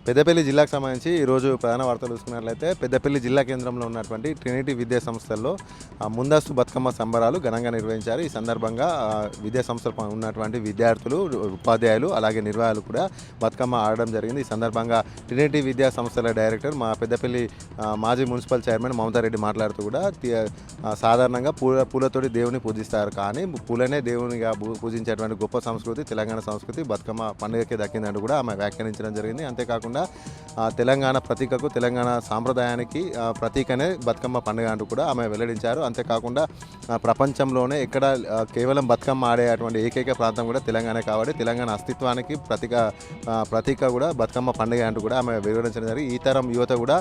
పెద్దపల్లి జిల్లాకు సంబంధించి ఈరోజు ప్రధాన వార్తలు చూసుకున్నట్లయితే పెద్దపల్లి జిల్లా కేంద్రంలో ఉన్నటువంటి ట్రినిటీ విద్యా సంస్థల్లో ముందస్తు బతుకమ్మ సంబరాలు ఘనంగా నిర్వహించారు. ఈ సందర్భంగా విద్యా సంస్థలు ఉన్నటువంటి విద్యార్థులు, ఉపాధ్యాయులు అలాగే నిర్వాహకులు కూడా బతుకమ్మ ఆడడం జరిగింది. ఈ సందర్భంగా ట్రినిటీ విద్యా సంస్థల డైరెక్టర్ మా పెద్దపల్లి మాజీ మున్సిపల్ చైర్మన్ మమతారెడ్డి మాట్లాడుతూ కూడా సాధారణంగా పూలతోటి దేవుని పూజిస్తారు, కానీ పూలనే దేవునిగా పూజించేటువంటి గొప్ప సంస్కృతి తెలంగాణ సంస్కృతి బతుకమ్మ పండుగకి దక్కిందంటూ కూడా ఆమె వ్యాఖ్యానించడం జరిగింది. అంతేకాకుండా తెలంగాణ ప్రతీకకు, తెలంగాణ సాంప్రదాయానికి ప్రతీకనే బతుకమ్మ పండుగ అంటూ కూడా ఆమె వెల్లడించారు. అంతేకాకుండా ప్రపంచంలోనే ఎక్కడ కేవలం బతుకమ్మ ఆడేటువంటి ఏకైక ప్రాంతం కూడా తెలంగాణ కాబట్టి తెలంగాణ అస్తిత్వానికి ప్రతీక కూడా బతుకమ్మ పండుగ అంటూ కూడా ఆమె వివరించడం జరిగింది. ఈ తరం యువత కూడా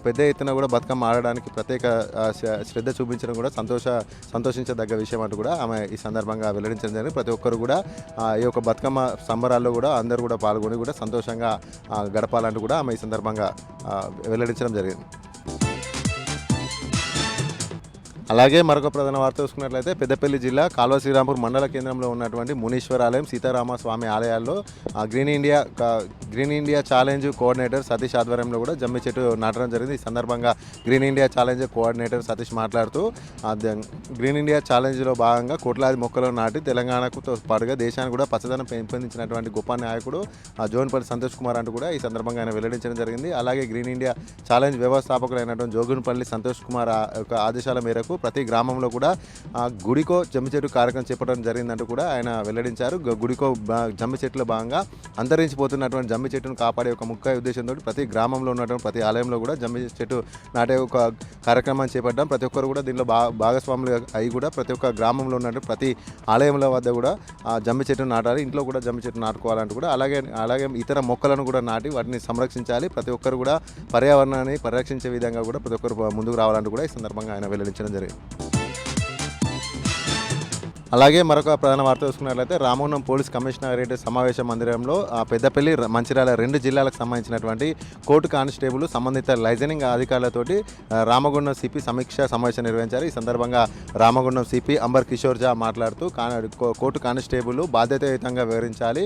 పెద్ద ఎత్తున కూడా బతుకమ్మ ఆడడానికి ప్రత్యేక శ్రద్ధ చూపించడం కూడా సంతోషించదగ్గ విషయం అంటూ కూడా ఆమె ఈ సందర్భంగా వెల్లడించడం జరిగింది. ప్రతి ఒక్కరు కూడా ఈ యొక్క బతుకమ్మ సంబరాల్లో కూడా అందరూ కూడా పాల్గొని కూడా సంతోషంగా గడపాలంటూ కూడా ఆమె ఈ సందర్భంగా వెల్లడించడం జరిగింది. అలాగే మరొక ప్రధాన వార్త చూసుకున్నట్లయితే పెద్దపల్లి జిల్లా కాల్వ శ్రీరాంపూర్ మండల కేంద్రంలో ఉన్నటువంటి మునీశ్వర ఆలయం, సీతారామ స్వామి ఆలయాల్లో green India challenge coordinator Satish ఆధ్వర్యంలో కూడా జమ్మి చెట్టు నాటడం జరిగింది. ఈ సందర్భంగా green India challenge coordinator Satish మాట్లాడుతూ గ్రీన్ ఇండియా ఛాలెంజ్లో భాగంగా కోట్లాది మొక్కలు నాటి తెలంగాణకు పాటుగా దేశానికి కూడా పచ్చదనం పెంపొందించినటువంటి గొప్ప నాయకుడు జోగినిపల్లి సంతోష్ కుమార్ అంటూ కూడా ఈ సందర్భంగా ఆయన వెల్లడించడం జరిగింది. అలాగే గ్రీన్ ఇండియా ఛాలెంజ్ వ్యవస్థాపకులైనటువంటి జోగినిపల్లి సంతోష్ కుమార్ యొక్క ఆదేశాల మేరకు ప్రతి గ్రామంలో కూడా గుడికో జమ్మి చెట్టు కార్యక్రమం చేపట్టడం జరిగిందంటూ కూడా ఆయన వెల్లడించారు. గుడికో జమ్మి చెట్టులో భాగంగా అంతరించిపోతున్నటువంటి జమ్మి చెట్టును కాపాడే ఒక ముఖ్య ఉద్దేశంతో ప్రతి గ్రామంలో ఉన్నటువంటి ప్రతి ఆలయంలో కూడా జమ్మి చెట్టు నాటే ఒక కార్యక్రమాన్ని చేపట్టడం, ప్రతి ఒక్కరు కూడా దీనిలో భాగస్వాములు అయి కూడా ప్రతి ఒక్క గ్రామంలో ఉన్నటువంటి ప్రతి ఆలయంల వద్ద కూడా జమ్మి చెట్టును నాటాలి, ఇంట్లో కూడా జమ్మి చెట్టు నాటుకోవాలంటూ కూడా అలాగే ఇతర మొక్కలను కూడా నాటి వాటిని సంరక్షించాలి, ప్రతి ఒక్కరు కూడా పర్యావరణాన్ని పరిరక్షించే విధంగా కూడా ప్రతి ఒక్కరు ముందుకు రావాలంటూ కూడా ఈ సందర్భంగా ఆయన వెల్లడించడం జరిగింది. అలాగే మరొక ప్రధాన వార్త చూసుకున్నట్లయితే రామగుండం పోలీస్ కమిషనరేట్ సమావేశ మందిరంలో పెద్దపల్లి, మంచిర్యాల రెండు జిల్లాలకు సంబంధించినటువంటి కోర్టు కానిస్టేబుల్ సంబంధిత లైజనింగ్ అధికారులతోటి రామగుండం సిపి సమీక్ష సమావేశం నిర్వహించారు. ఈ సందర్భంగా రామగుండం సిపి అంబర్ కిషోర్ జా మాట్లాడుతూ కోర్టు కానిస్టేబుల్ బాధ్యతాయుతంగా వివరించాలి,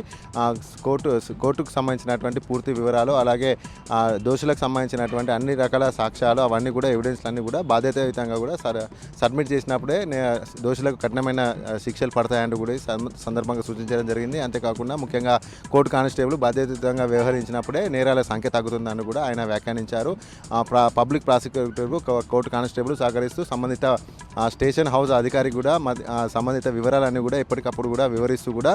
కోర్టుకు సంబంధించినటువంటి పూర్తి వివరాలు అలాగే దోషులకు సంబంధించినటువంటి అన్ని రకాల సాక్ష్యాలు అవన్నీ కూడా ఎవిడెన్స్లన్నీ కూడా బాధ్యతాయుతంగా కూడా సబ్మిట్ చేసినప్పుడే దోషులకు కఠినమైన శిక్షలు పడతాయంటూ కూడా సందర్భంగా సూచించడం జరిగింది. అంతేకాకుండా ముఖ్యంగా కోర్టు కానిస్టేబుల్ బాధ్యతయుతంగా వ్యవహరించినప్పుడే నేరాల సంఖ్య తగ్గుతుందని కూడా ఆయన వ్యాఖ్యానించారు. పబ్లిక్ ప్రాసిక్యూటర్కు కోర్టు కానిస్టేబుల్ సహకరిస్తూ సంబంధిత స్టేషన్ హౌస్ అధికారికి కూడా సంబంధిత వివరాలన్నీ కూడా ఎప్పటికప్పుడు కూడా వివరిస్తూ కూడా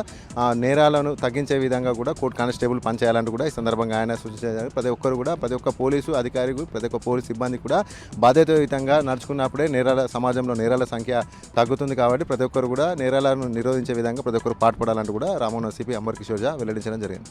నేరాలను తగ్గించే విధంగా కూడా కోర్టు కానిస్టేబుల్ పనిచేయాలంటూ కూడా ఈ సందర్భంగా ఆయన సూచించారు. ప్రతి ఒక్కరు కూడా ప్రతి ఒక్క పోలీసు అధికారి, ప్రతి ఒక్క పోలీసు సిబ్బంది కూడా బాధ్యతాయుతంగా నడుచుకున్నప్పుడే సమాజంలో నేరాల సంఖ్య తగ్గుతుంది. కాబట్టి ప్రతి ఒక్కరు కూడా నేరాలను నిరోధించే విధంగా ప్రతి ఒక్కరు పాటుపడాలంటూ కూడా రామగుండం సిపి అంబర్ కిషోర్ జా వెల్లడించడం జరిగింది.